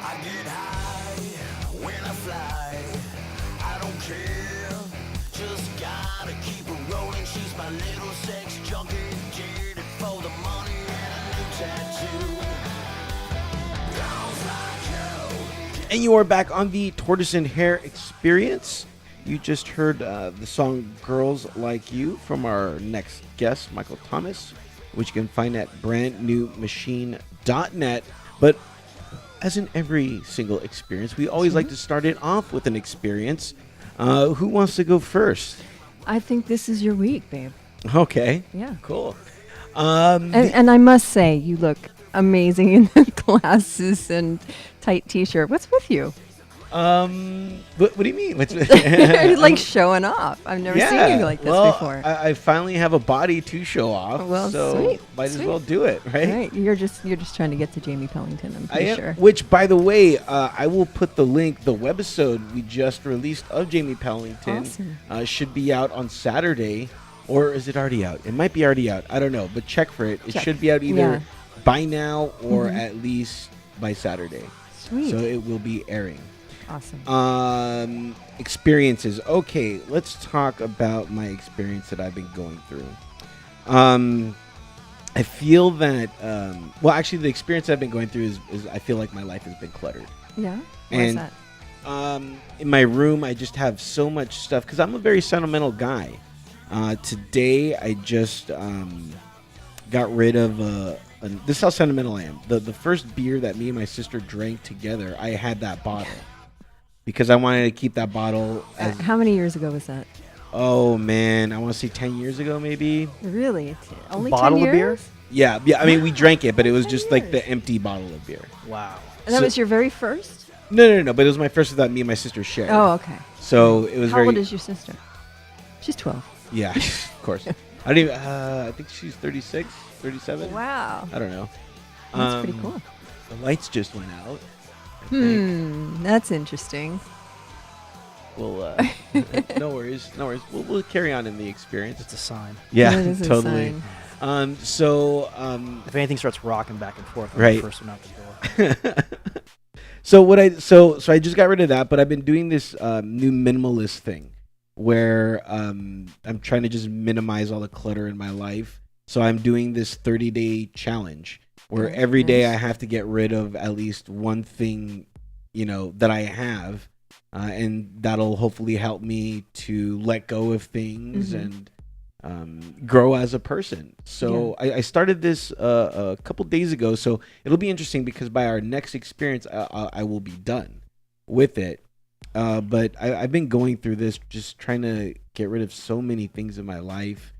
I get high when I fly. I don't care, just gotta keep her rolling. She's my little sex junkie, did it for the money and a new tattoo. Girls like you. And you are back on the Tortoise the Hare experience. You just heard the song Girls Like You from our next guest, Michael Thomas, which you can find at brandnewmachine.net. But as in every single experience, we always like to start it off with an experience. Who wants to go first? I think this is your week, babe. Okay. Yeah. Cool. And I must say, you look amazing in the glasses and tight t-shirt. What's with you? What do you mean? You're like showing off. I've never seen you like this before. I finally have a body to show off. Well, so sweet, might as sweet. well do it, right? Right. You're just trying to get to Jamie Pellington, I'm I pretty am, sure. which, by the way, I will put the link. The webisode we just released of Jamie Pellington Awesome. should be out on Saturday, or is it already out? It might be already out. I don't know, but check for it. It Check. should be out either Yeah. by now or at least by Saturday. Sweet. So it will be airing. Awesome. Experiences. Okay, let's talk about my experience that I've been going through. I feel that, well, actually, the experience I've been going through is I feel like my life has been cluttered. Yeah? Why is And that? in my room, I just have so much stuff because I'm a very sentimental guy. Today, I just got rid of this is how sentimental I am. The first beer that me and my sister drank together, I had that bottle because I wanted to keep that bottle. As, How many years ago was that? oh man, I want to say 10 years ago, maybe. Really? Only Bottle 10 of beer? years? Yeah. I mean, we drank it, but it was 10 just like years. the empty bottle of beer. Wow. And that So- was your very first? No. But it was my first that me and my sister shared. Oh, okay. So it was How very. old is your sister? She's 12. Yeah, of course. I don't even. I think she's 36, 37. Wow. I don't know. That's pretty cool. The lights just went out. I think. That's interesting. Well, no worries. We'll carry on in the experience. It's a sign. Yeah, It is a totally. sign. If anything starts rocking back and forth, I'm Right. the first one out the door. So I just got rid of that, but I've been doing this new minimalist thing where I'm trying to just minimize all the clutter in my life. So I'm doing this 30-day challenge where Okay, every day I nice. have to get rid of at least one thing, that I have, and that'll hopefully help me to let go of things Mhm. and grow as a person. So I started this a couple days ago. So it'll be interesting because by our next experience, I will be done with it. But I've been going through this, just trying to get rid of so many things in my life.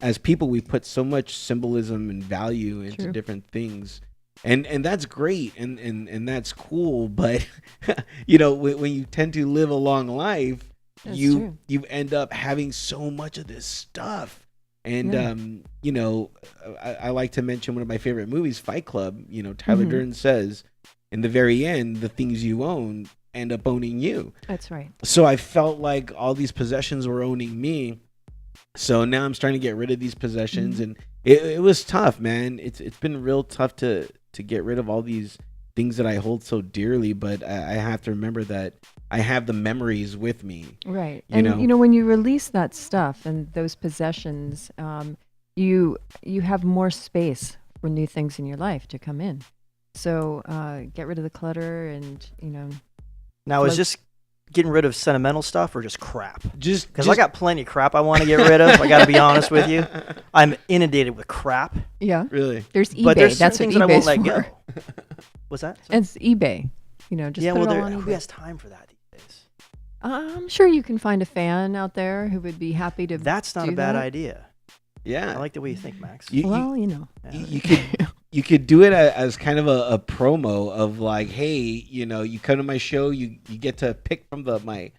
As people, we put so much symbolism and value into True. different things. And that's great and that's cool. But, when you tend to live a long life, That's you true. end up having so much of this stuff. And, Yeah. I like to mention one of my favorite movies, Fight Club. Tyler Mhm. Durden says, in the very end, the things you own end up owning you. That's right. So I felt like all these possessions were owning me. So now I'm starting to get rid of these possessions, and it was tough, man. It's been real tough to get rid of all these things that I hold so dearly, but I have to remember that I have the memories with me. Right. You And know? when you release that stuff and those possessions, you have more space for new things in your life to come in. So get rid of the clutter and, Now, is Like- just getting rid of sentimental stuff or just crap? Just Because I got plenty of crap I want to get rid of. I got to be honest with you. I'm inundated with crap, yeah, really. there's eBay. but there's That's certain what things that I won't eBay's let for. go. What's that? It's eBay. Just yeah, put well, it all on who eBay. has time for that these days? I'm sure you can find a fan out there who would be happy to. That's not a do bad that. idea. Yeah. I like the way you think, Max. Well, you know. Yeah. You could do it as kind of a promo of like, hey, you come to my show, you get to pick from my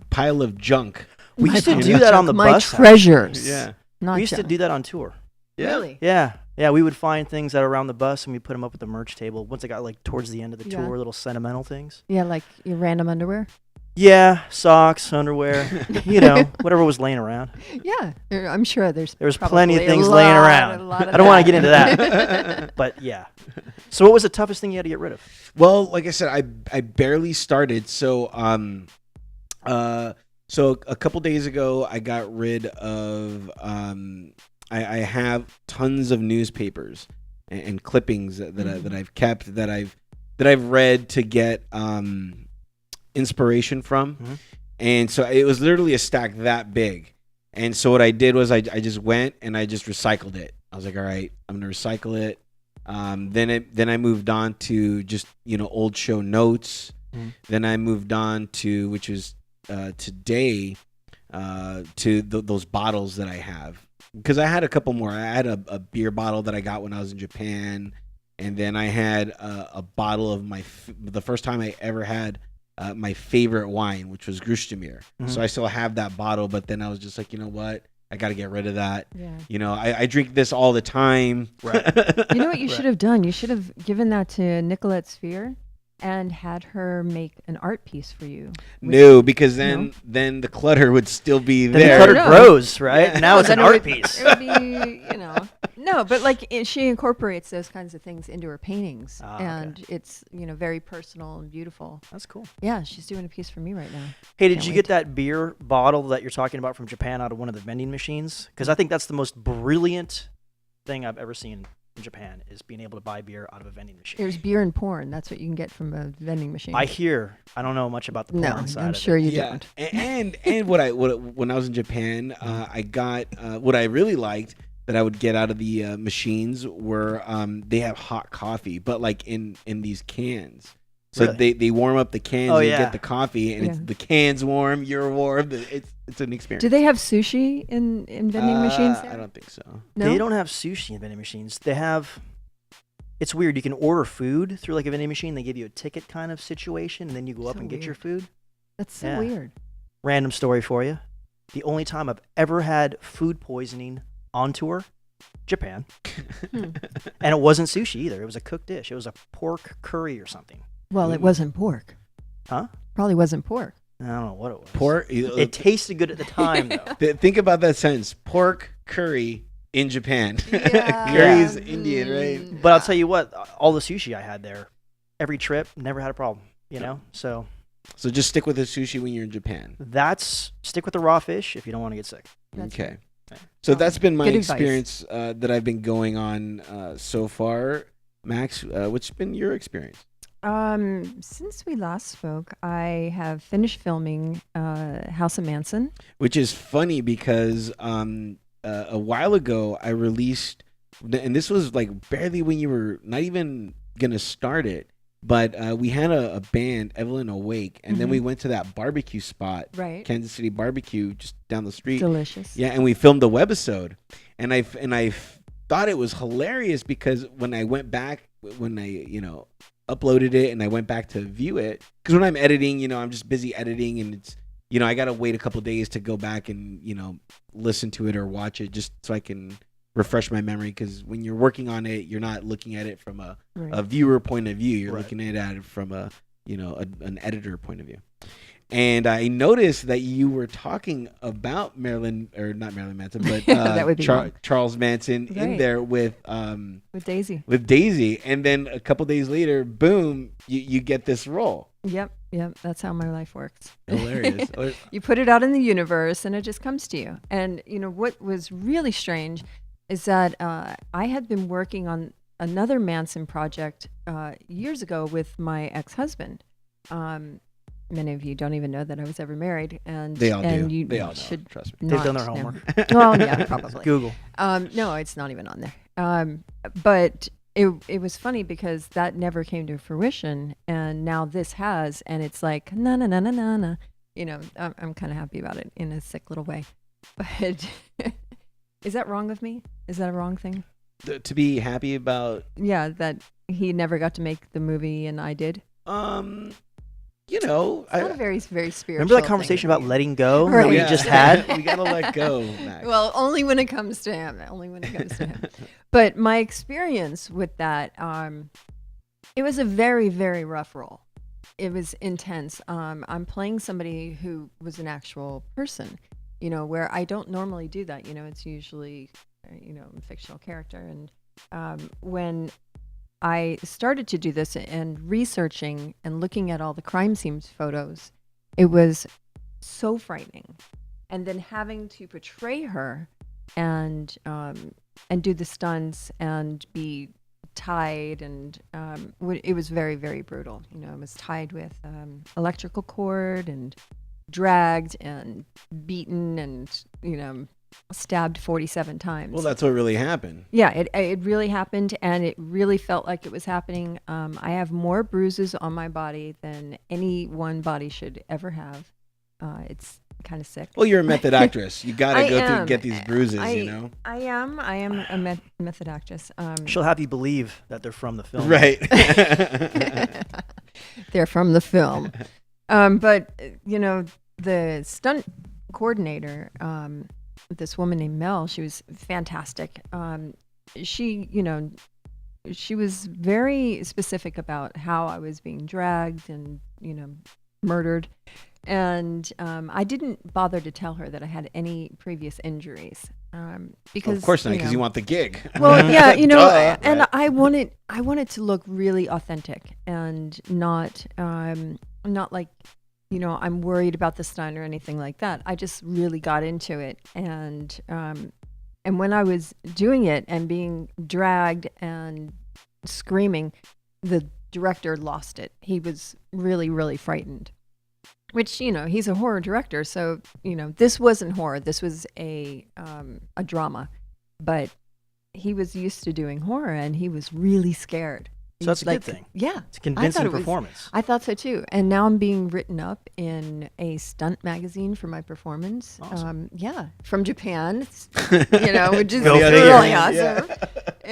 pile of junk. We My used to pile do of that on junk, the my bus. treasures. Yeah. Not We used to junk. do that on tour. Really? Yeah, we would find things that are around the bus and we put them up at the merch table. Once it got like towards the end of the Yeah. tour, little sentimental things. Yeah, like your random underwear. Yeah, socks, underwear, whatever was laying around. Yeah, I'm sure there's plenty of probably things a laying lot- around. a lot of I don't want to that. get into that. But yeah. So what was the toughest thing you had to get rid of? Well, like I said, I barely started. So so a couple days ago, I got rid of I have tons of newspapers and clippings that I've kept that I've read to get inspiration from, and so it was literally a stack that big. And so what I did was I just went and I just recycled it. I was like, all right, I'm gonna recycle it. Then I moved on to just old show notes. Then I moved on to, which is today, to those bottles that I have, because I had a couple more. I had a beer bottle that I got when I was in Japan, and then I had a bottle of the first time I ever had my favorite wine, which was Grustemir. So I still have that bottle, but then I was just like, you know what? I got to get rid of that. Yeah. I drink this all the time. Right. You know what you should have done? You should have given that to Nicolette Sphere and had her make an art piece for you. No, because then the clutter would still be Then there. the clutter No. grows, right? Yeah. Now it's Then an it art would- piece. It would be, no, but she incorporates those kinds of things into her paintings, Ah, okay. and it's very personal and beautiful. That's cool. Yeah, she's doing a piece for me right now. Hey, did Can't you wait. get that beer bottle that you're talking about from Japan out of one of the vending machines? Because I think that's the most brilliant thing I've ever seen in Japan, is being able to buy beer out of a vending machine. There's beer and porn. That's what you can get from a vending machine. I don't know much about the porn no, side I'm of sure it. you Yeah, don't. and when I was in Japan, I got what I really liked that I would get out of the machines were they have hot coffee, but like in these cans. So Really? they warm up the cans, Oh, and you yeah. get the coffee, and it's Yeah. the can's warm, you're warm. It's an experience. Do they have sushi in vending machines? I don't think so. No? They don't have sushi in vending machines. They have. It's weird. You can order food through like a vending machine. They give you a ticket kind of situation, and then you go up So and get your weird. food. That's so Yeah. weird. Random story for you. The only time I've ever had food poisoning on tour, Japan. Hmm. And it wasn't sushi either. It was a cooked dish. It was a pork curry or something. Well, it wasn't pork. Huh? Probably wasn't pork. I don't know what it was. Pork. It tasted good at the time, though. Think about that sentence: pork curry in Japan. Yeah. Curry's Yeah. Indian, right? But I'll tell you what, all the sushi I had there, every trip, never had a problem. So So just stick with the sushi when you're in Japan. stick with the raw fish if you don't want to get sick. That's Okay. right. So that's been my Good advice. experience that I've been going on so far. Max, what's been your experience? Since we last spoke, I have finished filming House of Manson. Which is funny because a while ago I released, and this was like barely when you were not even gonna start it, but we had a band, Evelyn Awake, and then we went to that barbecue spot, Right. Kansas City Barbecue, just down the street. Delicious. Yeah, and we filmed the webisode, and I thought it was hilarious because when I went back, when I uploaded it and I went back to view it, because when I'm editing, I'm just busy editing, and it's I gotta wait a couple days to go back and listen to it or watch it just so I can refresh my memory. Because when you're working on it, you're not looking at it from a Right. viewer point of view. You're Right. looking at it from a an editor point of view. And I noticed that you were talking about not Marilyn Manson, but That would be wrong. Charles Manson in Right. there with Daisy. Daisy, and then a couple days later, boom, you get this role. Yep. That's how my life works. Hilarious. You put it out in the universe and it just comes to you. And what was really strange is that I had been working on another Manson project years ago with my ex-husband. Many of you don't even know that I was ever married, and They all and do. You They all know. should Trust me. They've done not their know. homework. Well, yeah, probably. Google. No, it's not even on there. But it was funny because that never came to fruition, and now this has, and it's like na na na na na na. I'm kind of happy about it in a sick little way. But is that wrong of me? Is that a wrong thing? To be happy about, Yeah, that he never got to make the movie and I did. It's not a very very spiritual. Remember that thing conversation with about you. letting go Right. that we Yeah. just had? We gotta let go, Max. Well, only when it comes to him. Only when it comes to him. But my experience with that, it was a very, very rough role. it was intense. I'm playing somebody who was an actual person, where I don't normally do that. It's usually, a fictional character. And when I started to do this and researching and looking at all the crime scene photos, it was so frightening. And then having to portray her and do the stunts and be tied, and it was very, very brutal. I was tied with electrical cord and dragged and beaten and stabbed 47 times. Well, that's what really happened. Yeah, it really happened, and it really felt like it was happening. I have more bruises on my body than any one body should ever have. It's kind of sick. Well, you're a method actress. You got to go through and get these bruises, I am a method actress. She'll have you believe that they're from the film. Right. They're from the film. But, the stunt coordinator, this woman named Mel, she was fantastic. She was very specific about how I was being dragged and, murdered. And I didn't bother to tell her that I had any previous injuries. Because of course not, because you want the gig. Well, yeah, Duh, and right? I wanted to look really authentic and not like, I'm worried about the stunt or anything like that. I just really got into it, and when I was doing it and being dragged and screaming, the director lost it. He was really, really frightened. Which, he's a horror director, so this wasn't horror. This was a drama, but he was used to doing horror, and he was really scared. So that's a good thing. Yeah, It's a convincing performance. I thought so too. And now I'm being written up in a stunt magazine for my performance. Awesome. Yeah, from Japan. Which is Go really figure. awesome.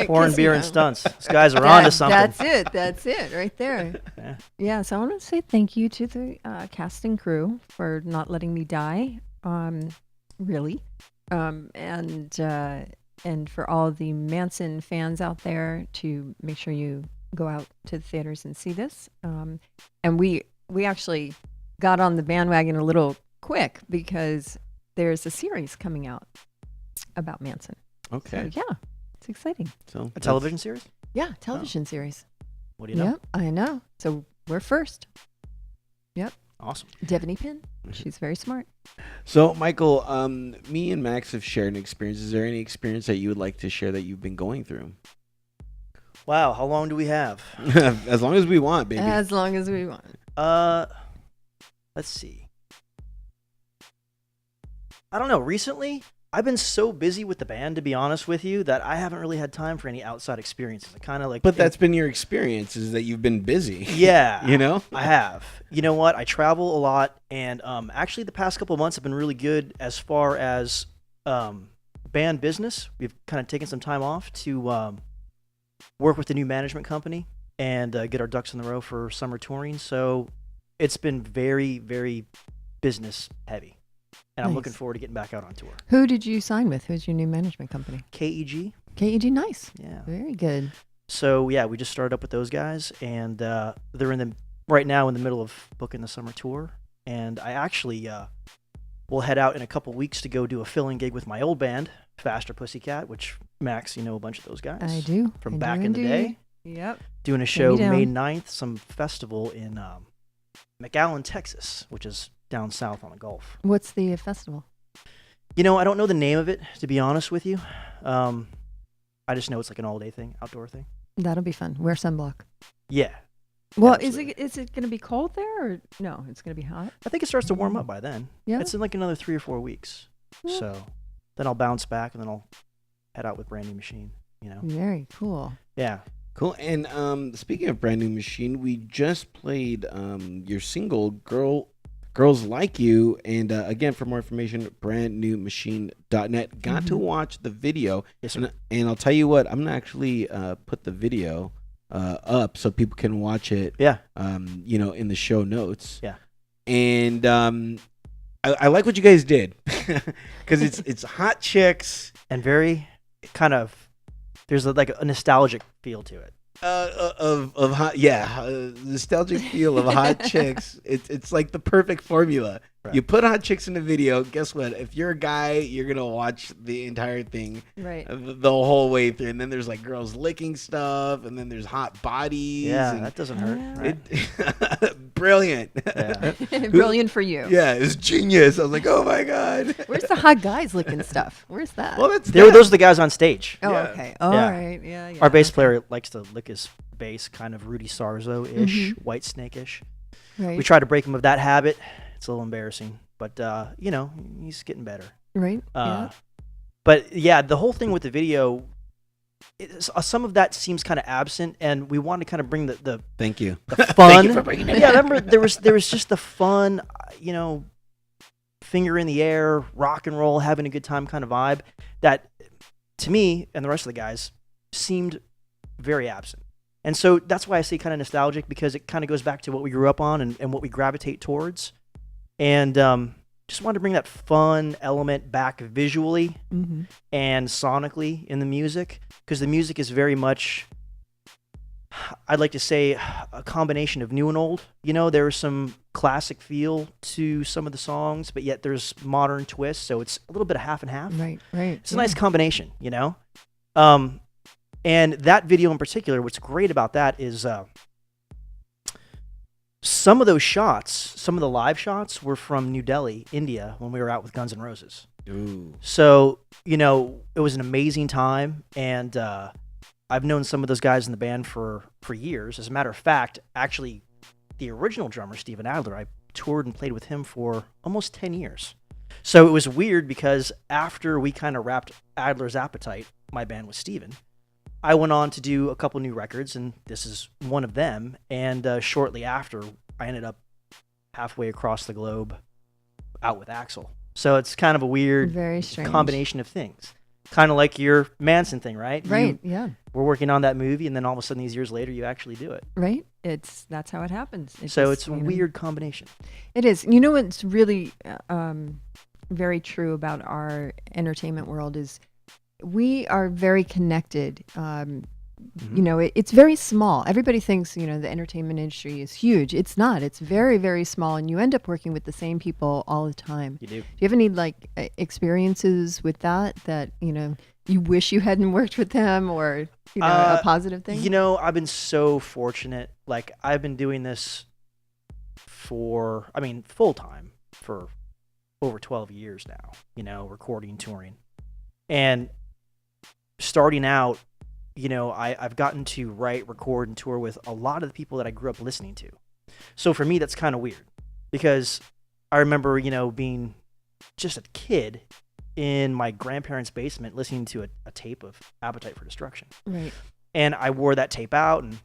Pouring 'Cause, beer and stunts. These guys are on to something. That's it right there. Yeah. Yeah, so I want to say thank you to the cast and crew for not letting me die, really, and for all the Manson fans out there to make sure you go out to the theaters and see this. And we actually got on the bandwagon a little quick because there's a series coming out about Manson. Okay. So, yeah, it's exciting. So A television series? Yeah, television series. What do you know? Yep, I know. So we're first. Yep. Awesome. Devaney Pin. She's very smart. So, Michael, me and Max have shared an experience. Is there any experience that you would like to share that you've been going through? Wow, how long do we have? As long as we want, baby. As long as we want. Let's see. I don't know. Recently, I've been so busy with the band, to be honest with you, that I haven't really had time for any outside experiences. I kind of like. But that's been your experience, is that you've been busy. Yeah. I I have. You know what? I travel a lot, and actually the past couple of months have been really good as far as band business. We've kind of taken some time off to work with the new management company and get our ducks in the row for summer touring. So it's been very, very business heavy. And I'm looking Nice. forward to getting back out on tour. Who did you sign with? Who's your new management company? KEG. KEG. Nice. Yeah. Very good. So yeah, we just started up with those guys, and they're right now in the middle of booking the summer tour. And I actually will head out in a couple weeks to go do a filling gig with my old band, Faster Pussycat, which Max, you know a bunch of those guys. I do. From I back do in the day. indeed. Yep. Doing a show down. May 9th, some festival in McAllen, Texas, which is down south on the Gulf. What's the festival? I don't know the name of it, to be honest with you. I just know it's like an all-day thing, outdoor thing. That'll be fun. Wear sunblock. Yeah. Well, Absolutely. is it going to be cold there, or no? It's going to be hot. I think it starts to warm up by then. Yeah. It's in like another 3 or 4 weeks. Yeah. So then I'll bounce back, and then I'll head out with Brand New Machine, Very cool. Yeah. Cool. And speaking of Brand New Machine, we just played your single, Girls Like You. And again, for more information, brandnewmachine.net. Got to watch the video. Yes, sir. And I'll tell you what, I'm going to actually put the video up so people can watch it, Yeah. in the show notes. Yeah. And I like what you guys did because it's hot chicks. And very kind of, there's like a nostalgic feel to it. Of hot, yeah, nostalgic feel of hot chicks. It's like the perfect formula. Right. You put hot chicks in a video. Guess what? If you're a guy, you're gonna watch the entire thing, Right. the whole way through. And then there's like girls licking stuff, and then there's hot bodies. Yeah, and that doesn't hurt. Yeah. Right? brilliant. Yeah. Brilliant for you. Yeah, it's genius. I was like, oh my god. Where's the hot guys looking stuff? Where's that? Well, that's Those are the guys on stage. oh, yeah. okay. All Yeah. right. Yeah. Our bass okay. player likes to lick his bass, kind of Rudy Sarzo-ish, Mm-hmm. White Snake-ish. Right. We try to break him of that habit. It's a little embarrassing, but he's getting better. right. But yeah, the whole thing with the video, some of that seems kind of absent, and we want to kind of bring the Thank you. fun. Thank you for bringing it. Yeah, remember there was just the fun, finger in the air, rock and roll, having a good time kind of vibe that, to me and the rest of the guys, seemed very absent. And so that's why I say kind of nostalgic, because it kind of goes back to what we grew up on and what we gravitate towards. And just wanted to bring that fun element back visually Mm-hmm. and sonically in the music, because the music is very much, I'd like to say, a combination of new and old. There's some classic feel to some of the songs, but yet there's modern twists, so it's a little bit of half and half. Right. Right. It's a nice combination, And that video in particular, what's great about that is some of those shots, some of the live shots were from New Delhi, India, when we were out with Guns N' Roses. Ooh. So, it was an amazing time, and I've known some of those guys in the band for years. As a matter of fact, actually, the original drummer, Steven Adler, I toured and played with him for almost 10 years. So it was weird, because after we kind of wrapped Adler's Appetite, my band with Steven, I went on to do a couple new records, and this is one of them. And shortly after, I ended up halfway across the globe out with Axl. So it's kind of a weird Very strange. combination of things. Kind of like your Manson thing, right? Right. Yeah. We're working on that movie, and then all of a sudden, these years later, you actually do it. Right. That's how it happens. So it's a weird combination. It is. You know what's really very true about our entertainment world is we are very connected. It's very small. Everybody thinks, the entertainment industry is huge. It's not. It's very, very small, and you end up working with the same people all the time. You do. Do you have any experiences with that you wish you hadn't worked with them, or a positive thing? I've been so fortunate. Like, I've been doing this full time for over 12 years now, recording, touring. And starting out, I've gotten to write, record, and tour with a lot of the people that I grew up listening to. So for me, that's kind of weird, because I remember, being just a kid in my grandparents' basement listening to a tape of Appetite for Destruction. Right. And I wore that tape out, and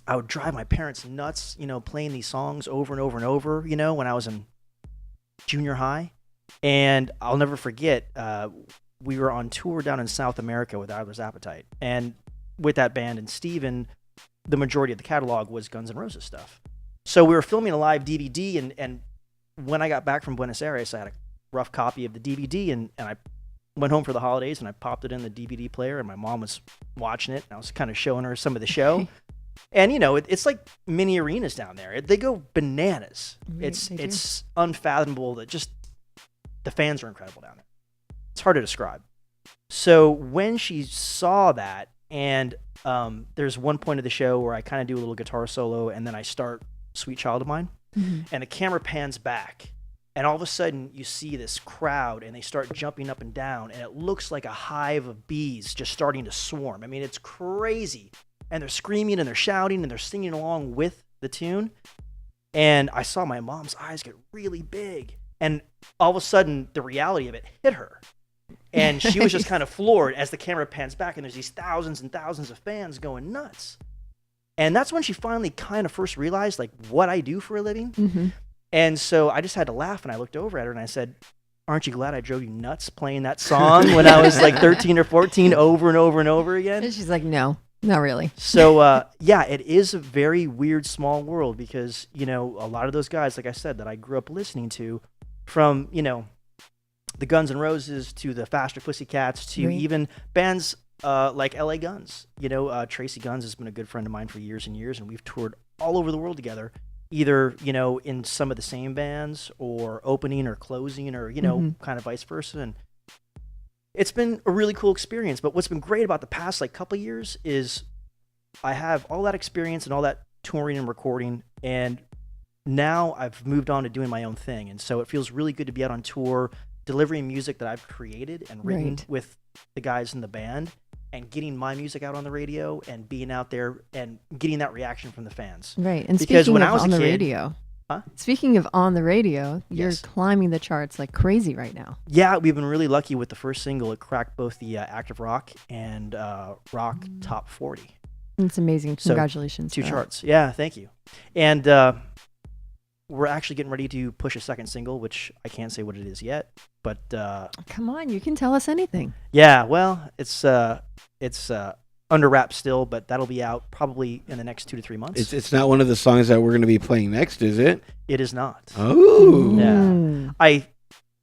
I would drive my parents nuts, playing these songs over and over and over, when I was in junior high. And I'll never forget, we were on tour down in South America with Adler's Appetite. And with that band and Steven, the majority of the catalog was Guns N' Roses stuff. So we were filming a live DVD, and when I got back from Buenos Aires, I had a rough copy of the DVD, and I went home for the holidays, and I popped it in the DVD player, and my mom was watching it, and I was kind of showing her some of the show. And, it's like mini arenas down there. They go bananas. Right, they do. It's unfathomable that just the fans are incredible down there. It's hard to describe. So when she saw that, and there's one point of the show where I kind of do a little guitar solo, and then I start Sweet Child of Mine, and the camera pans back, and all of a sudden you see this crowd, and they start jumping up and down, and it looks like a hive of bees just starting to swarm. I mean, it's crazy. And they're screaming, and they're shouting, and they're singing along with the tune. And I saw my mom's eyes get really big. And all of a sudden, the reality of it hit her. And she was just kind of floored as the camera pans back, and there's these thousands and thousands of fans going nuts. And that's when she finally kind of first realized, what I do for a living. Mm-hmm. And so I just had to laugh, and I looked over at her, and I said, "Aren't you glad I drove you nuts playing that song when I was 13 or 14 over and over and over again?" And she's like, no, not really. So, it is a very weird small world, because, a lot of those guys, like I said, that I grew up listening to, from, the Guns N' Roses to the Faster Pussycats to Right. even bands like LA Guns. Tracy Guns has been a good friend of mine for years and years, and we've toured all over the world together, either, in some of the same bands or opening or closing or, kind of vice versa. And it's been a really cool experience. But what's been great about the past like couple years is I have all that experience and all that touring and recording, and now I've moved on to doing my own thing. And so it feels really good to be out on tour, delivering music that I've created and written Right. with the guys in the band, and getting my music out on the radio and being out there and getting that reaction from the fans. Right. And Because speaking when of I was a on the kid- radio, Huh? speaking of on the radio, you're Yes. climbing the charts like crazy right now. Yeah, we've been really lucky with the first single. It cracked both the active rock and rock top 40. It's amazing. So, Congratulations. Two for that. charts. Yeah, thank you. And we're actually getting ready to push a second single, which I can't say what it is yet. But Come on, you can tell us anything. yeah, well, it's under wraps still, but that'll be out probably in the next 2 to 3 months. It's not one of the songs that we're going to be playing next, is it? It is not. Oh. Yeah. Mm. I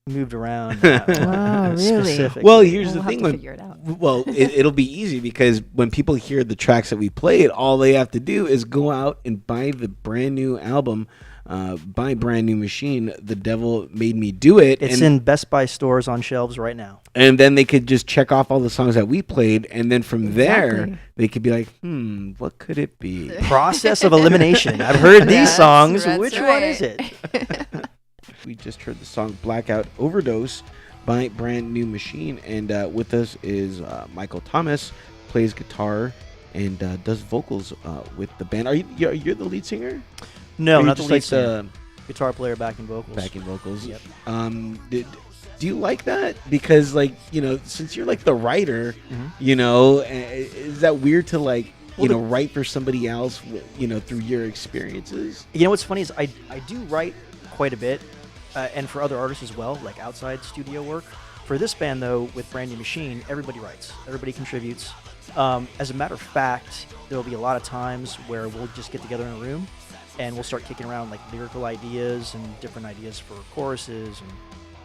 moved around. Wow, really? specifically. Well, here's We'll the have thing. to When, figure it out. well, it'll be easy because when people hear the tracks that we played, all they have to do is go out and buy the brand new album, buy Brand New Machine, The Devil Made Me Do It. It's and, in Best Buy stores on shelves right now. and then they could just check off all the songs that we played. And then from there, Exactly. they could be like, what could it be? Process of elimination. I've heard these That's- songs. that's Which one right. is it? We just heard the song Blackout Overdose by Brand New Machine. And with us is Michael Thomas, plays guitar and does vocals with the band. You're the lead singer? No, Or you're not the just lead like singer. Guitar player, backing vocals. backing vocals. Yep. Do you like that? Because since you're like the writer, Mhm. is that weird to write for somebody else, through your experiences? You know what's funny is I do write quite a bit, and for other artists as well, like outside studio work. For this band, though, with Brand New Machine, everybody writes. Everybody contributes. As a matter of fact, there will be a lot of times where we'll just get together in a room and we'll start kicking around like lyrical ideas and different ideas for choruses and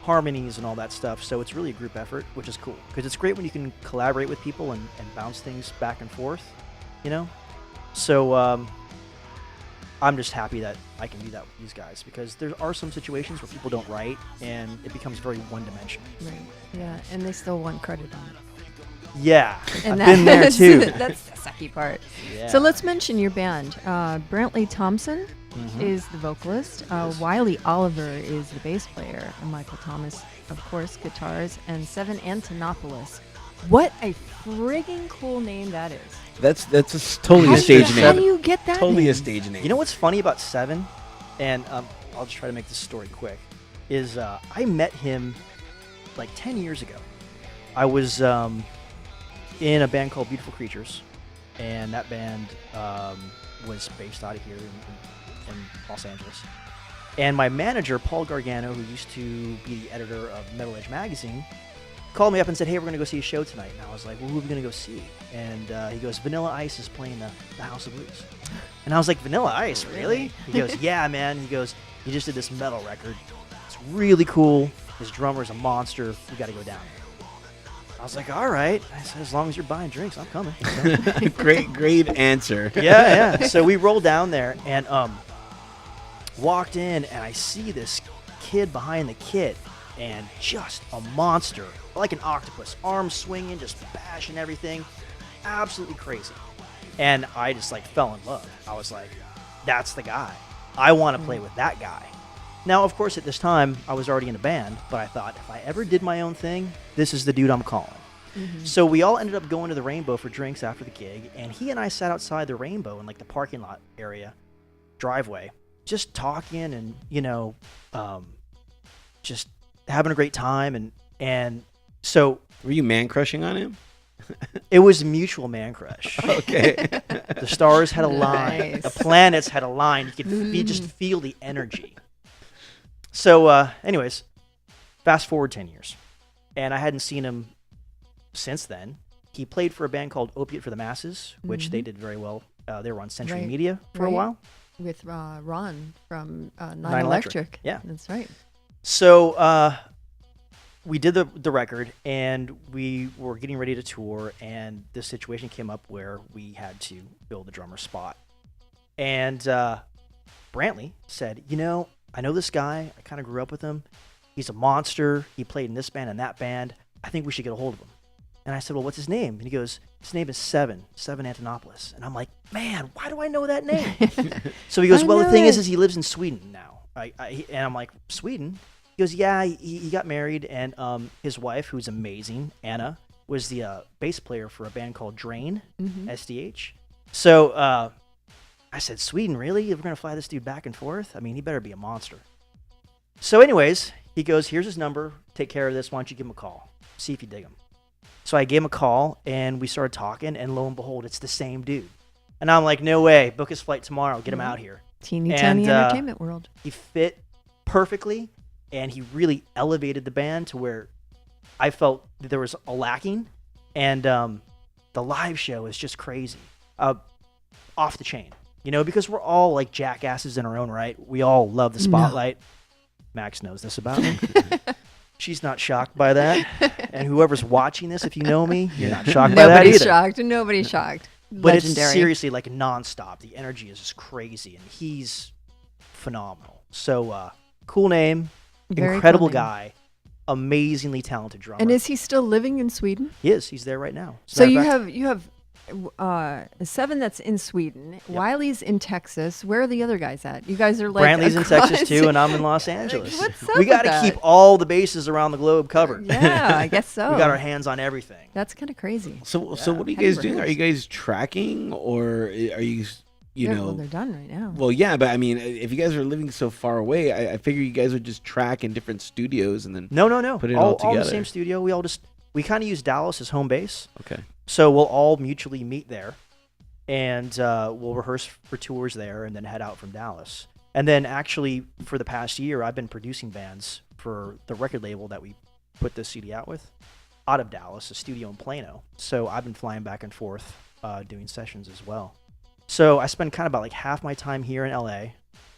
harmonies and all that stuff. So it's really a group effort, which is cool because it's great when you can collaborate with people and bounce things back and forth, So I'm just happy that I can do that with these guys because there are some situations where people don't write and it becomes very one-dimensional. Right. Yeah, and they still want credit on it. Yeah, And I've been there that's- too. That's the sucky part. Yeah. So let's mention your band. Brantley Thompson Mhm. is the vocalist. Wiley Oliver is the bass player. And Michael Thomas, of course, guitars. And Seven Antonopoulos. What a friggin' cool name that is. That's totally How a do stage you- name. How do you get that Totally name? a stage name. You know what's funny about Seven, and I'll just try to make this story quick, is I met him like 10 years ago. I was in a band called Beautiful Creatures, and that band was based out of here in Los Angeles. And my manager, Paul Gargano, who used to be the editor of Metal Edge magazine, called me up and said, "Hey, we're going to go see a show tonight." And I was like, "Well, who are we going to go see?" And he goes, "Vanilla Ice is playing the House of Blues." And I was like, "Vanilla Ice, really?" He goes, "Yeah, man." He goes, "He just did this metal record. It's really cool. His drummer's a monster. We got to go down." I was like, "All right." I said, "As long as you're buying drinks, I'm coming." So, great answer. yeah. So we rolled down there and walked in, and I see this kid behind the kit, and just a monster, like an octopus, arms swinging, just bashing everything, absolutely crazy. And I just fell in love. I was like, "That's the guy. I want to play with that guy." Now, of course, at this time, I was already in a band, but I thought if I ever did my own thing, this is the dude I'm calling. So we all ended up going to the Rainbow for drinks after the gig, and he and I sat outside the Rainbow in the parking lot area, driveway, just talking and just having a great time. And so Were you man crushing on him? it was mutual man crush. Okay. The stars had aligned, Nice. the planets had aligned. You could just feel the energy. So, anyways, fast forward 10 years, and I hadn't seen him since then. He played for a band called Opiate for the Masses, which they did very well. They were on Century Right. Media for a Right. while. With Ron from Nine Nine Electric. Electric. Yeah. That's right. So we did the record, and we were getting ready to tour, and this situation came up where we had to fill the drummer's spot. And Brantley said, I know this guy. I kind of grew up with him. He's a monster. He played in this band and that band. I think we should get a hold of him. And I said, well, what's his name? And he goes, his name is Seven Antonopoulos. And I'm like, man, why do I know that name? So he goes, well, the thing is he lives in Sweden now. And I'm like, Sweden? He goes, yeah, he got married, and his wife, who's amazing, Anna, was the bass player for a band called Drain, SDH. So I said, Sweden, really? We're going to fly this dude back and forth? I mean, he better be a monster. So anyways, he goes, here's his number. Take care of this. Why don't you give him a call? See if you dig him. So I gave him a call, and we started talking, and lo and behold, it's the same dude. And I'm like, no way. Book his flight tomorrow. Get him out here. Teeny tiny entertainment world. He fit perfectly, and he really elevated the band to where I felt that there was a lacking. And the live show is just crazy. Off the chain. Because we're all like jackasses in our own right. We all love the spotlight. No. Max knows this about me. She's not shocked by that. And whoever's watching this, if you know me, you're not shocked by that either. Nobody's shocked. But Legendary. It's seriously like nonstop. The energy is just crazy, and he's phenomenal. So, cool name, Very incredible cool name. guy, amazingly talented drummer. And is he still living in Sweden? He is. He's there right now. So you have Seven that's in Sweden. Yep. Wiley's in Texas. Where are the other guys at? You guys are like Brantley's in Texas too, and I'm in Los Angeles. What's up We got with to that? keep all the bases around the globe covered. Yeah, I guess so. We got our hands on everything. That's kind of crazy. So what are you Heavy guys doing? Are rehearsal. you guys tracking, or are you Well, they're done right now. Well, yeah, but I mean, if you guys are living so far away, I figure you guys would just track in different studios and then No. put it all in the together. same studio. We kind of use Dallas as home base. Okay. So we'll all mutually meet there, and we'll rehearse for tours there, and then head out from Dallas. And then actually, for the past year, I've been producing bands for the record label that we put this CD out with, out of Dallas, a studio in Plano. So I've been flying back and forth doing sessions as well. So I spend kind of about like half my time here in LA,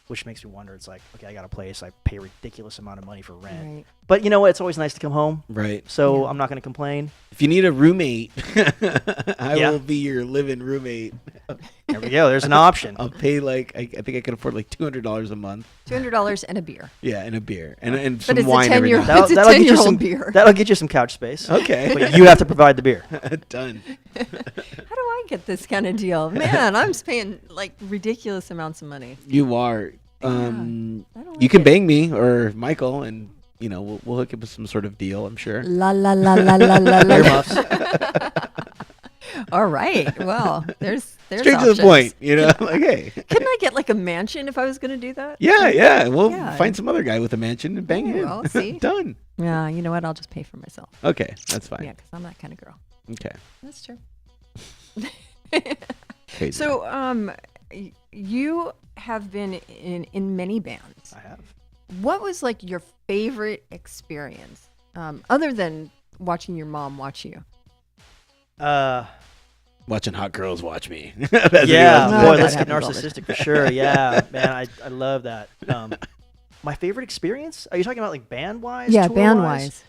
which makes me wonder. It's like, okay, I got a place. I pay a ridiculous amount of money for rent. Right. But you know what? It's always nice to come home. Right. So Yeah. I'm not going to complain. If you need a roommate, I Yeah. will be your live-in roommate. There we go. There's an option. I'll pay I think I can afford like $200 a month. $200 and a beer. Yeah, and a beer and But some it's a wine every 10-year-old. now. It's a That'll get you 10-year-old some beer. That'll get you some couch space. Okay. But you have to provide the beer. Done. How do I get this kind of deal? Man, I'm paying like ridiculous amounts of money. You are. I don't You like can it. bang me or Michael, and we'll hook up with some sort of deal. I'm sure. La la la la la la la. Earmuffs. All right. Well, there's Straight to options. the point. Like, hey. Couldn't I get like a mansion if I was going to do that? Yeah. We'll Yeah. find some other guy with a mansion and bang Yeah, him. well, see? Done. Yeah. You know what? I'll just pay for myself. Okay, that's fine. Yeah, because I'm that kind of girl. Okay. That's true. Crazy. So, you have been in many bands. I have. What was like your favorite experience, other than watching your mom watch you? Watching hot girls watch me. Yeah, No, boy, that let's get happens all the narcissistic for sure. Yeah, man, I love that. My favorite experience? Are you talking about like band-wise? Yeah, tour-wise? band wise.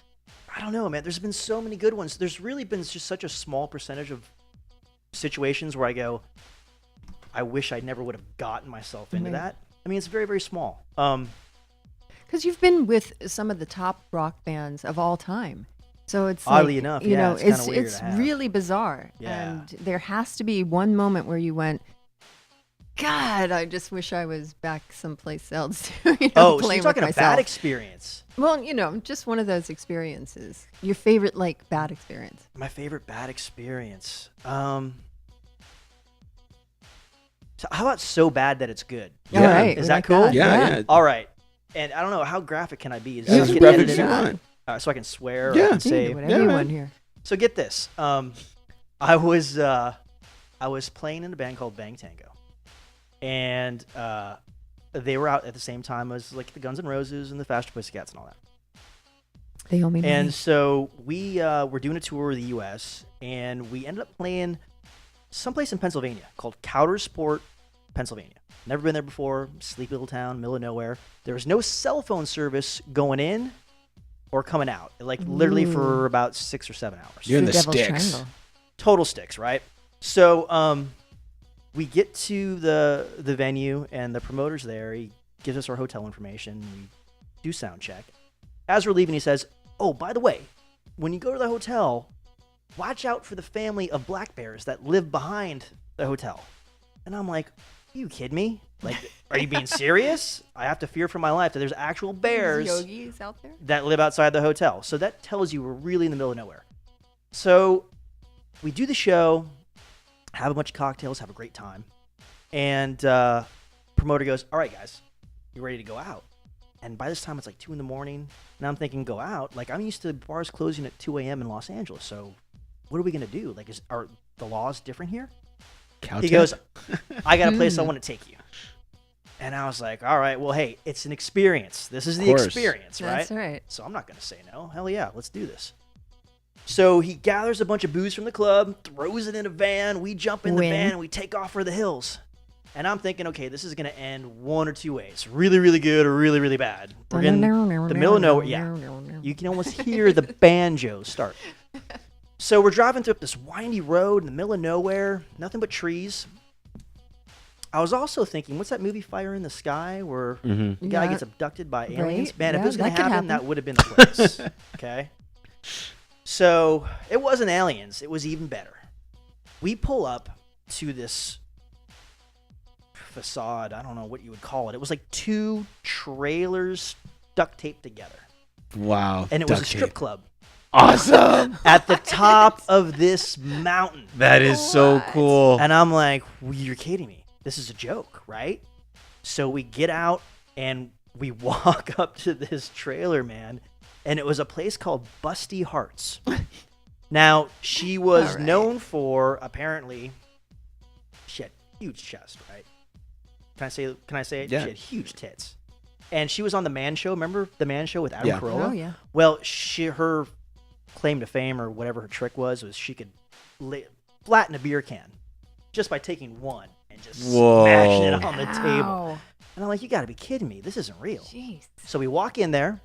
I don't know, man. There's been so many good ones. There's really been just such a small percentage of situations where I go, I wish I never would have gotten myself into Right. that. I mean, it's very, very small. Because you've been with some of the top rock bands of all time. So it's Oddly like, enough, you yeah, know, it's kinda weird it's to have. really bizarre. Yeah. And there has to be one moment where you went, God, I just wish I was back someplace else to So play you're with talking a myself. bad experience. Well, just one of those experiences. Your favorite like bad experience. My favorite bad experience. So how about so bad that it's good? All Yeah. right, Is we that like cool? Yeah. All right. And I don't know, how graphic can I be? Is Yeah, this as get graphic edited as you out? want. So I can swear or Yeah. I can You can say. do whatever yeah, you man. want here. So get this. I was playing in a band called Bang Tango, and they were out at the same time as like the Guns N' Roses and the Faster Pussycats and all that. They owe me money. And so we were doing a tour of the U.S. and we ended up playing someplace in Pennsylvania called Coudersport, Pennsylvania. Never been there before. Sleepy little town, middle of nowhere. There was no cell phone service going in or coming out, like literally for about 6 or 7 hours. You're in the Devil's sticks. Triangle. Total sticks, right? So we get to the venue, and the promoter's there. He gives us our hotel information. We do sound check. As we're leaving, he says, "Oh, by the way, when you go to the hotel, watch out for the family of black bears that live behind the hotel." And I'm like, "Are you kidding me? Like, are you being serious? I have to fear for my life that there's actual bears Yogis out there. that live outside the hotel." So that tells you we're really in the middle of nowhere. So we do the show, have a bunch of cocktails, have a great time. And promoter goes, "All right, guys, you ready to go out?" And by this time, it's like 2 in the morning. And I'm thinking, go out? Like, I'm used to bars closing at 2 a.m. in Los Angeles. So what are we going to do? Like, are the laws different here? Cow He tip? goes, "I got a place I want to take you." And I was like, all right, well, hey, it's an experience. This is the course. experience, right? That's right. So I'm not going to say no. Hell yeah, let's do this. So he gathers a bunch of booze from the club, throws it in a van. We jump in the Win. van, and we take off for the hills. And I'm thinking, okay, this is going to end one or two ways. Really, really good or really, really bad. We're in the middle of nowhere. Yeah. You can almost hear the banjo start. So we're driving through this windy road in the middle of nowhere, nothing but trees. I was also thinking, what's that movie Fire in the Sky where the guy Yeah. gets abducted by aliens? Right. Man, if Yeah, it was going that to could happen, that happen. would have been the place. Okay? So it wasn't aliens. It was even better. We pull up to this facade. I don't know what you would call it. It was like 2 trailers duct taped together. Wow. And it was a duct strip tape. club Awesome. at the top of this mountain. That is so What? cool. And I'm like, well, you're kidding me. This is a joke, right? So we get out and we walk up to this trailer, man. And it was a place called Busty Hearts. Now, she was All right. known for, apparently, she had huge chest, right? Can I say it? Yeah. She had huge tits. And she was on The Man Show. Remember The Man Show with Adam Yeah. Carolla? Oh, yeah. Well, her claim to fame or whatever her trick was she could flatten a beer can just by taking one and just Whoa. smashing it on the table. Ow. And I'm like, you got to be kidding me. This isn't real. Jeez. So we walk in there,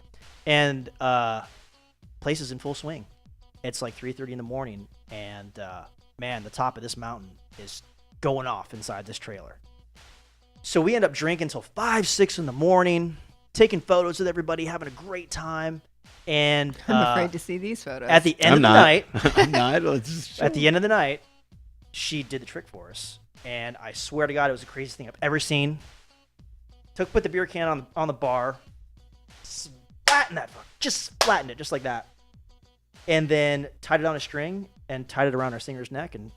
and place is in full swing. It's like 3:30 in the morning, and man, the top of this mountain is going off inside this trailer. So we end up drinking till 5, 6 in the morning, taking photos with everybody, having a great time. And I'm afraid to see these photos. at the end I'm of the not. night, I'm not. Let's just at the end of the night, she did the trick for us, and I swear to God, it was the craziest thing I've ever seen. Put the beer can on the bar, flattened it just like that, and then tied it on a string and tied it around our singer's neck and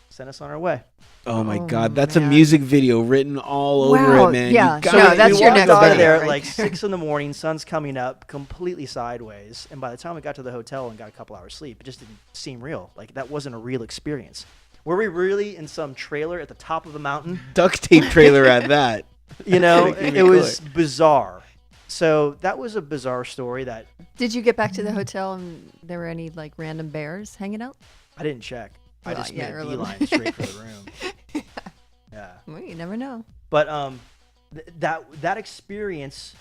sent us on our way. Oh my Oh, God, that's a man. music video written all over Wow, it, man. yeah, You no, gotta- that's we your walked next out of video there right at like there. 6 in the morning. Sun's coming up, completely sideways. And by the time we got to the hotel and got a couple hours sleep, it just didn't seem real. Like that wasn't a real experience. Were we really in some trailer at the top of a mountain? duct tape trailer at that. You know, Making me it was bizarre. So that was a bizarre story that Did you get back to the hotel and there were any like random bears hanging out? I didn't check. I Well, just yeah, made or a a little- beeline straight for the room. Yeah. Well, you never know. But that experience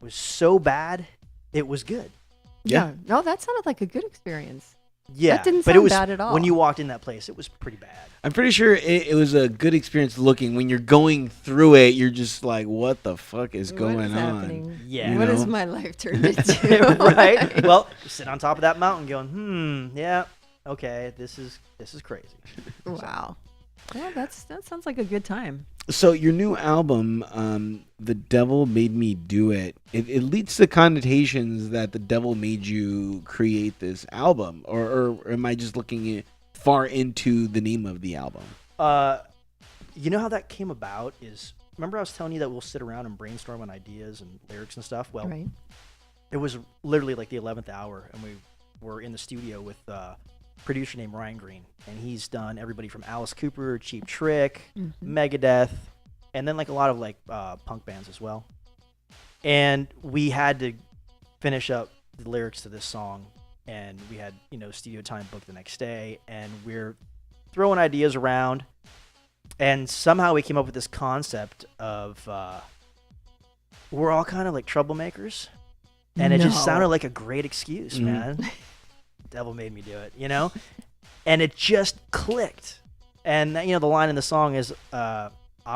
was so bad, it was good. Yeah. No, that sounded like a good experience. Yeah, didn't but it sound was bad at all. when you walked in that place. It was pretty bad. I'm pretty sure it was a good experience looking. When you're going through it, you're just like, what the fuck is going what is on? happening? Yeah. You What know? has my life turned into? Right? Well, you sit on top of that mountain, going, yeah, okay, this is crazy. Wow. Well, that sounds like a good time. So your new album, The Devil Made Me Do It, it leads to connotations that the devil made you create this album, or am I just looking far into the name of the album? You know how that came about is, remember I was telling you that we'll sit around and brainstorm on ideas and lyrics and stuff? Well, Right. it was literally like the 11th hour, and we were in the studio with a producer named Ryan Green, and he's done everybody from Alice Cooper, Cheap Trick, Megadeth, and then like a lot of like punk bands as well. And we had to finish up the lyrics to this song, and we had studio time booked the next day, and we're throwing ideas around, and somehow we came up with this concept of we're all kind of like troublemakers. And it just No. sounded like a great excuse, man. Devil made me do it, you know? And it just clicked. And, you know, the line in the song is, I'm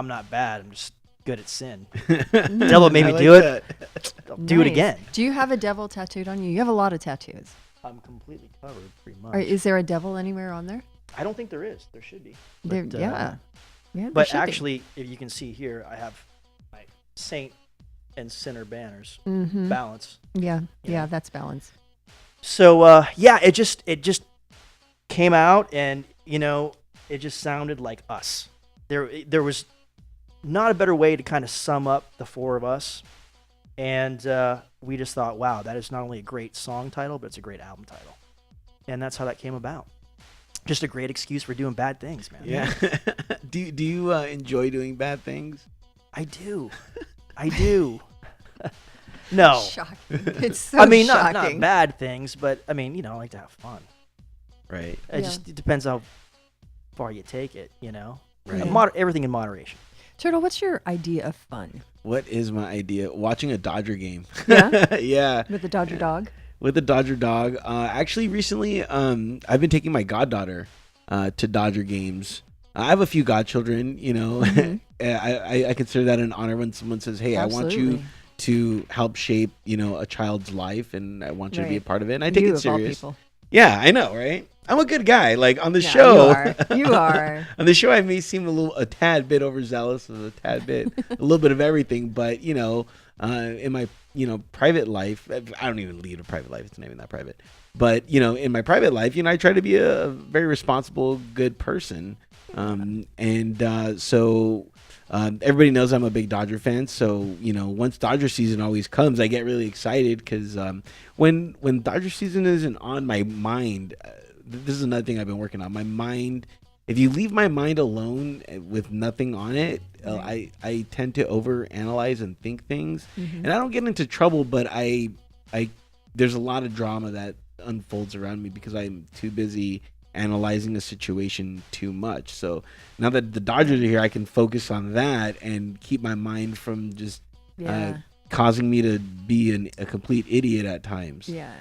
not bad, I'm just good at sin. Devil made me I do like it. that. I'll do it Nice. again. Do you have a devil tattooed on you? You have a lot of tattoos. I'm completely covered, pretty much. Or is there a devil anywhere on there? I don't think there is. There should be. There, But, yeah. There But should be. actually, if you can see here, I have my saint and sinner banners. Mhm. Balance. Yeah, you yeah, know. that's balance. So yeah, it just came out, and you know, it just sounded like us. There was not a better way to kind of sum up the four of us, and we just thought, wow, that is not only a great song title, but it's a great album title, and that's how that came about. Just a great excuse for doing bad things, man. Yeah. do you enjoy doing bad things? I do. I do. No. Shocking. It's so I mean, shocking. not bad things, but I mean, you know, I like to have fun. Right. It depends how far you take it, you know. Right. Everything in moderation. Turtle, what's your idea of fun? What is my idea? Watching a Dodger game. Yeah? Yeah. With the Dodger dog? With the Dodger dog. Actually, recently, I've been taking my goddaughter to Dodger games. I have a few godchildren, you know. I consider that an honor when someone says, hey, I want you Absolutely. to help shape, you know, a child's life, and I want you to be a Right. part of it. And I take You it of all serious. people. Yeah, I know, right? I'm a good guy. Like on the Yeah, show, You are. You are. on the show, I may seem a tad bit overzealous, a tad bit, a little bit of everything. But you know, in my private life, I don't even lead a private life. It's not even that private. But you know, in my private life, you know, I try to be a very responsible, good person. So everybody knows I'm a big Dodger fan. So you know, once Dodger season always comes, I get really excited because when Dodger season isn't on my mind, this is another thing I've been working on. My mind, if you leave my mind alone with nothing on it, I tend to overanalyze and think things, and I don't get into trouble. But I there's a lot of drama that unfolds around me because I'm too busy analyzing the situation too much. So now that the Dodgers are here, I can focus on that and keep my mind from just Yeah. causing me to be a complete idiot at times. Yeah.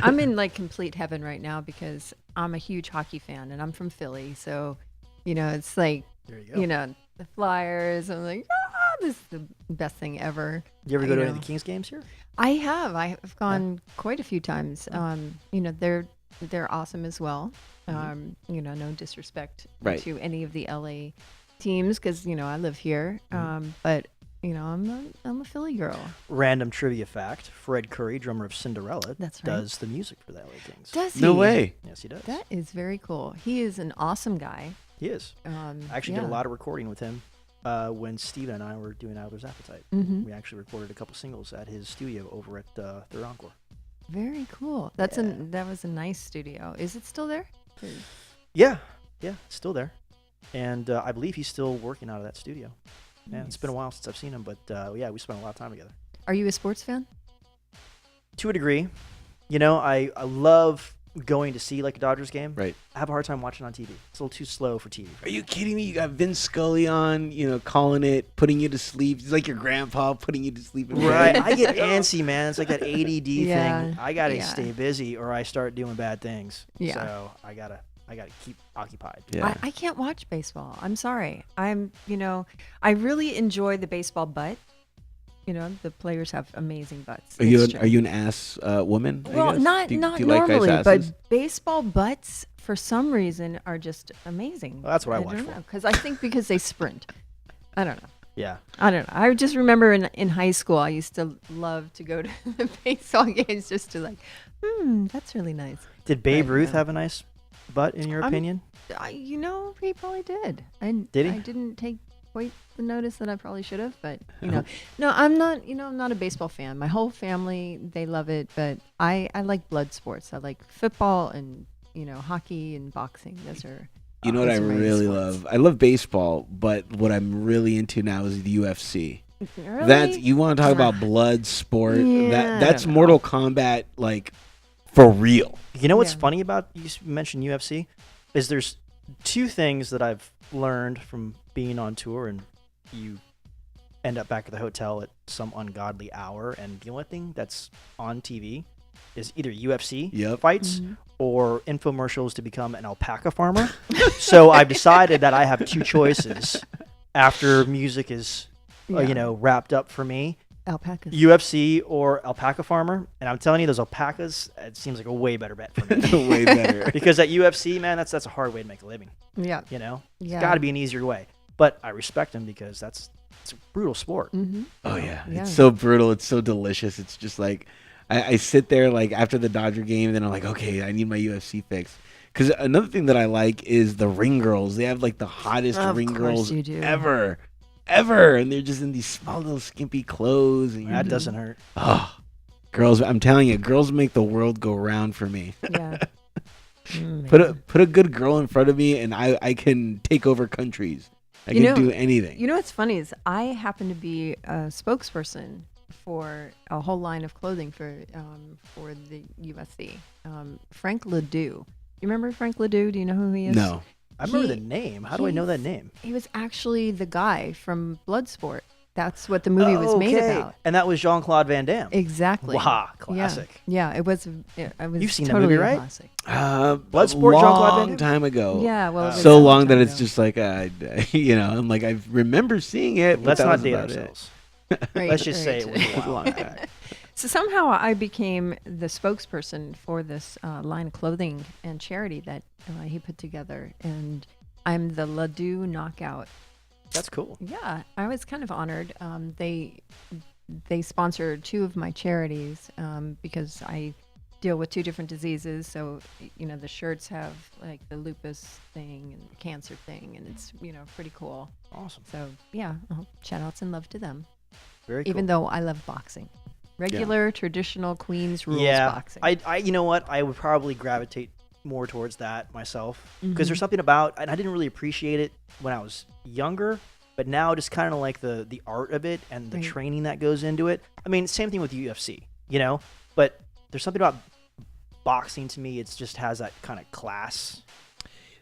I'm in like complete heaven right now because I'm a huge hockey fan and I'm from Philly. So, you know, it's like, There you go. you know, the Flyers. I'm like, this is the best thing ever. You ever go to any know. of the Kings games here? I have. I've gone quite a few times. You know, they're awesome as well. You know, no disrespect Right. to any of the LA teams because, you know, I live here. But, you know, I'm a Philly girl. Random trivia fact: Fred Curry, drummer of Cinderella, That's right. does the music for the LA Kings. Does he? No way. Yes, he does. That is very cool. He is an awesome guy. He is. I actually yeah. did a lot of recording with him when Steven and I were doing Adler's Appetite. Mhm. We actually recorded a couple singles at his studio over at Third Encore. Very cool. That was a nice studio. Is it still there? Yeah, it's still there. And I believe he's still working out of that studio. Yeah, it's been a while since I've seen him, but yeah, we spent a lot of time together. Are you a sports fan? To a degree. You know, I love going to see like a Dodgers game. Right. I have a hard time watching on TV. It's a little too slow for TV. Are you kidding me? You got Vince Scully on, you know, calling it, putting you to sleep. He's like your grandpa putting you to sleep. In Right. bed. I get antsy, man. It's like that ADD Yeah, thing. I gotta yeah. stay busy or I start doing bad things. Yeah. So I gotta keep occupied. Yeah. I can't watch baseball. I'm sorry. You know, I really enjoy the baseball butt. You know, the players have amazing butts. Are you It's true. an ass woman? I Well, guess? not Do you like guys' normally, asses? but baseball butts for some reason are just amazing. Well, that's what I watch for. Because I think because they sprint. I don't know. Yeah. I don't know. I just remember in high school, I used to love to go to the baseball games just to like, that's really nice. Did Babe Right, Ruth yeah. have a nice butt in your opinion? You know, he probably did. Did he? I didn't take quite the notice that I probably should have, but you know, no, I'm not. You know, I'm not a baseball fan. My whole family, they love it, but I like blood sports. I like football and hockey and boxing. Those are. You know what I those are my really sports. love? I love baseball, but what I'm really into now is the UFC. Really? That's you want to talk Yeah. about blood sport. Yeah, I That's don't know. Mortal Kombat, like for real. You know what's Yeah. funny about you mentioned UFC is there's two things that I've learned from being on tour and you end up back at the hotel at some ungodly hour, and the only thing that's on TV is either UFC Yep. fights or infomercials to become an alpaca farmer. So I've decided that I have two choices after music is, wrapped up for me. Alpacas. UFC or alpaca farmer. And I'm telling you, those alpacas, it seems like a way better bet for me. Way better. Because at UFC, man, that's a hard way to make a living. Yeah. You know? Yeah. It's got to be an easier way. But I respect them because it's a brutal sport. Mm-hmm. Oh yeah. Yeah. It's so brutal. It's so delicious. It's just like I sit there like after the Dodger game, and then I'm like, okay, I need my UFC fix. Because another thing that I like is the ring girls. They have like the hottest Of ring course girls you do. ever, and they're just in these small little skimpy clothes. And That doesn't hurt. Oh, girls! I'm telling you, girls make the world go round for me. Yeah. Put a good girl in front of me, and I can take over countries. I can do anything. You know what's funny is I happen to be a spokesperson for a whole line of clothing for the USC. Frank Ledoux. You remember Frank Ledoux? Do you know who he is? No. I remember He- the name. How do I know that name? He was actually the guy from Bloodsport. That's what the movie was made Okay. about. And that was Jean-Claude Van Damme. Exactly. Wow, classic. Yeah, it was. It was You've seen that totally movie, a right? classic. Bloodsport, Bloodsport, Jean-Claude Van long Damme? time ago. Yeah, well, it was So a long that time it's ago. just like I'm like I remember seeing it. But Let's that not was date about it. ourselves. Right, Let's just say it right. was a It was a while long back. So somehow I became the spokesperson for this line of clothing and charity that he put together, and I'm the Ledoux Knockout. That's cool. Yeah, I was kind of honored. They sponsored two of my charities because I deal with two different diseases. So the shirts have like the lupus thing and the cancer thing, and it's pretty cool. Awesome. So yeah, shout outs and love to them. Very cool. Even though I love boxing, regular traditional Queen's rules yeah, boxing. I you know what? I would probably gravitate more towards that myself because Mm-hmm. there's something about, and I didn't really appreciate it when I was younger, but now just kind of like the art of it and the Right. training that goes into it. I mean, same thing with UFC, but there's something about boxing to me. It just has that kind of class.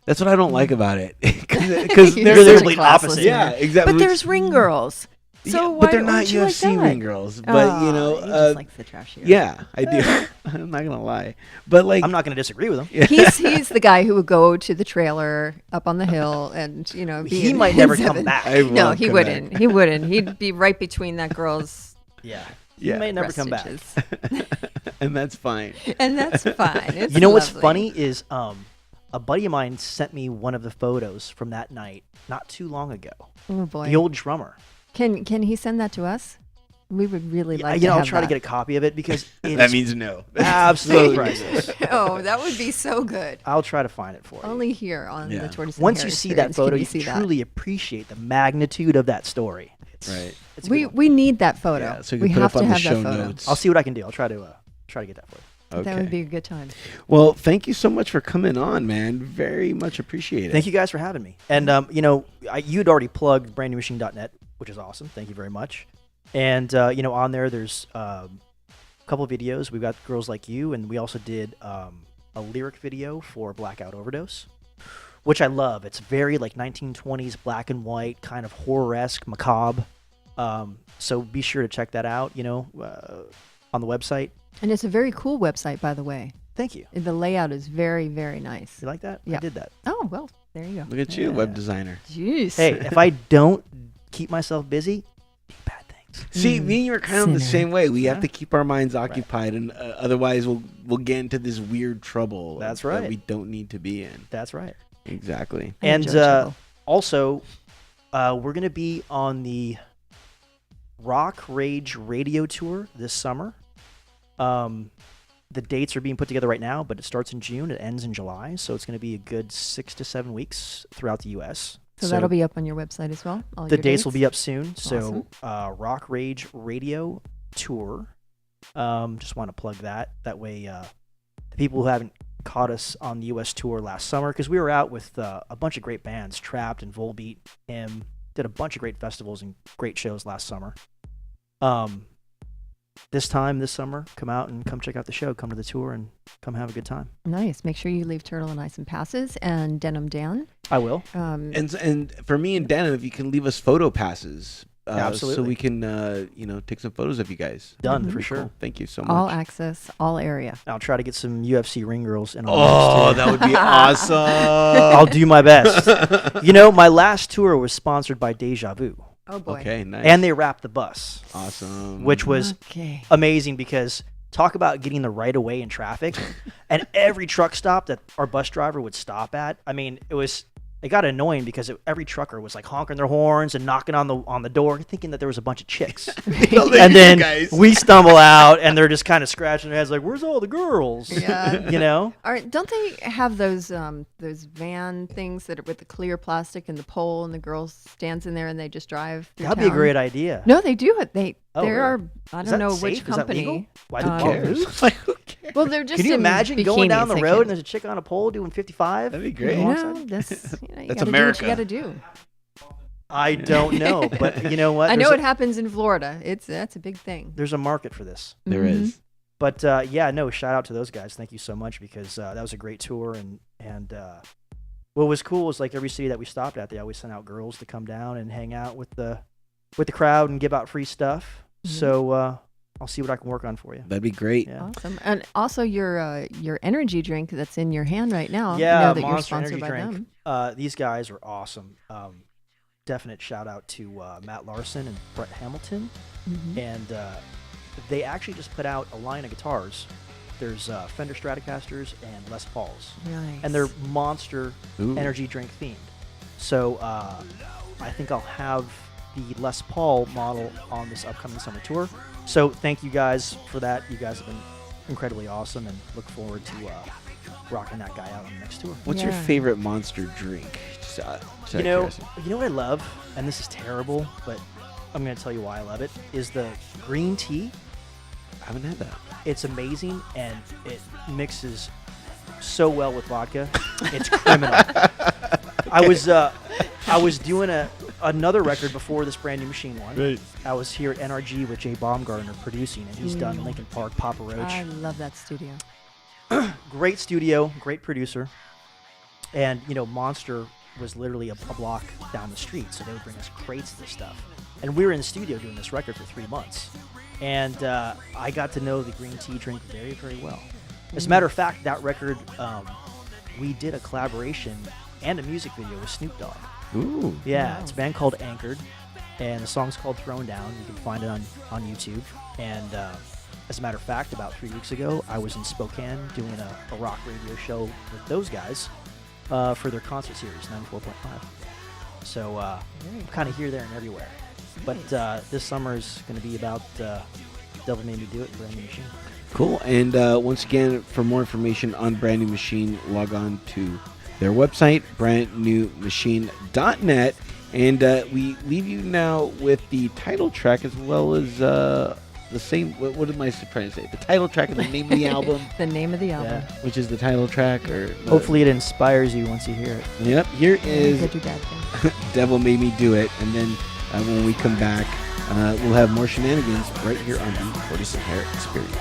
That's what I don't like about it. Because You're they're such a complete classless opposite. man. Yeah, exactly. But there's ring girls. So Yeah, why but they're not aren't you like UFC that? ring girls. But He just likes the trashier. yeah, I do. I'm not gonna lie. But like, I'm not going to disagree with him. He's the guy who would go to the trailer up on the hill and be He in might never his come heaven. back. I No, won't he come wouldn't. back. He wouldn't. He'd be right between that girl's Yeah. Yeah. He may never breast come back. stitches. and that's fine. And that's fine. It's You know what's lovely. funny is a buddy of mine sent me one of the photos from that night not too long ago. Oh boy. The old drummer. Can he send that to us? We would really Yeah, like to I'll have try to that. get a copy of it because it That is means no. absolutely priceless. Oh, that would be so good. I'll try to find it for you. Only here on Yeah. the Tortoise The Once Hare you see that Experience can photo, you you see that. truly appreciate the magnitude of that story. Right. It's a good one. We need that photo. Yeah, so you we can put have up to on the have show that photo. notes. I'll see what I can do. I'll try to get that for you. Okay. That would be a good time. Well, thank you so much for coming on, man. Very much appreciated. Thank you guys for having me. And you'd already plugged brandnewmachine.net, which is awesome. Thank you very much. And on there's a couple of videos. We've got Girls Like You, and we also did a lyric video for Blackout Overdose, which I love. It's very like 1920s black and white, kind of horror-esque, macabre. So be sure to check that out. On the website. And it's a very cool website, by the way. Thank you. The layout is very, very nice. You like that? Yeah. I did that. Oh, well, there you go. Look at you, Yeah. web designer. Jeez. Hey, if I don't keep myself busy, do bad things. See, me and you are kind of the Sinner. same way. We have Yeah. to keep our minds occupied, and otherwise we'll get into this weird trouble. That's that right. we don't need to be in. That's right. Exactly. I And enjoy trouble. also, we're going to be on the Rock Rage radio tour this summer. The dates are being put together right now, but it starts in June. It ends in July. So it's going to be a good 6 to 7 weeks throughout the U.S. So that'll be up on your website as well? All The your dates will be up soon. So Awesome. Rock Rage radio tour. Just want to plug that. That way, the people who haven't caught us on the U.S. tour last summer, because we were out with a bunch of great bands, Trapped and Volbeat, and did a bunch of great festivals and great shows last summer. This summer, come out and come check out the show, come to the tour, and come have a good time. Nice. Make sure you leave Turtle and Ice and passes and Denim Dan. I will. And for me and Denim, if you can leave us photo passes, so Absolutely. we can take some photos of you guys. Done for sure. Cool. Thank you so much. All access, all area. I'll try to get some UFC ring girls in. Oh, that would be awesome. I'll do my best. My last tour was sponsored by Deja Vu, Oh boy. Okay, nice. and they wrapped the bus, awesome. which was Okay. amazing because talk about getting the right of way in traffic. And every truck stop that our bus driver would stop at, I mean, it got annoying because every trucker was like honking their horns and knocking on the door, thinking that there was a bunch of chicks. And then we stumble out, and they're just kind of scratching their heads like, "Where's all the girls?" Yeah. Don't they have those van things that are with the clear plastic and the pole, and the girl stands in there and they just drive through That'd be a town? great idea. No, they do it. There really? are I Is don't that know safe? which Is that company. legal? Why Who cares? Like, who cares? Well, they're just. Can you in imagine going down the bikinis, road and they there's a chick on a pole doing 55? That'd be great. can. alongside? No, that's you That's gotta America. do what you got to do. I don't know, but you know what? I know There's it happens in Florida. That's a big thing. there's a market for this. There is. But shout out to those guys. Thank you so much because that was a great tour. And what was cool was like every city that we stopped at, they always sent out girls to come down and hang out with the crowd and give out free stuff. So I'll see what I can work on for you. That'd be great. Yeah. Awesome. And also your energy drink that's in your hand right now. Yeah, I know that you're Monster sponsored Energy by drink. them. These guys are awesome. Definite shout out to Matt Larson and Brett Hamilton. And they actually just put out a line of guitars. There's Fender Stratocasters and Les Pauls. Nice. And they're Monster Ooh. Energy drink themed. So I think I'll have the Les Paul model on this upcoming summer tour. So thank you guys for that. You guys have been incredibly awesome, and look forward to rocking that guy out on the next tour. What's your Yeah. favorite Monster drink? Just out of You know curiosity. what I love, and this is terrible, but I'm going to tell you why I love it, is the green tea. I haven't had that. It's amazing, and it mixes so well with vodka. It's criminal. I was doing another record before this Brand New Machine one. Right. I was here at NRG with Jay Baumgartner producing, and he's done Linkin Park, Papa Roach. I love that studio. Great studio, great producer. And, Monster was literally a block down the street, so they would bring us crates of this stuff. And we were in the studio doing this record for 3 months. And I got to know the green tea drink very, very well. As a matter of fact, that record, we did a collaboration and a music video with Snoop Dogg. Ooh. Yeah, Wow. it's a band called Anchored, and the song's called Thrown Down. You can find it on YouTube. And as a matter of fact, about 3 weeks ago, I was in Spokane doing a rock radio show with those guys for their concert series, 94.5. So I'm kind of here, there, and everywhere. But this summer is going to be about Devil Made Me Do It, Brand New Machine. Cool. And once again, for more information on Brand New Machine, log on to their website, brandnewmachine.net. And we leave you now with the title track as well as the same. What am I trying to say? The title track and the name of the album, The name of the album. Yeah. which is the title track. Or Hopefully it inspires you once you hear it. Yep. Here is Good or bad thing. Devil Made Me Do It. And then when we come back, we'll have more shenanigans right here on the Tortoise The Hare Experience.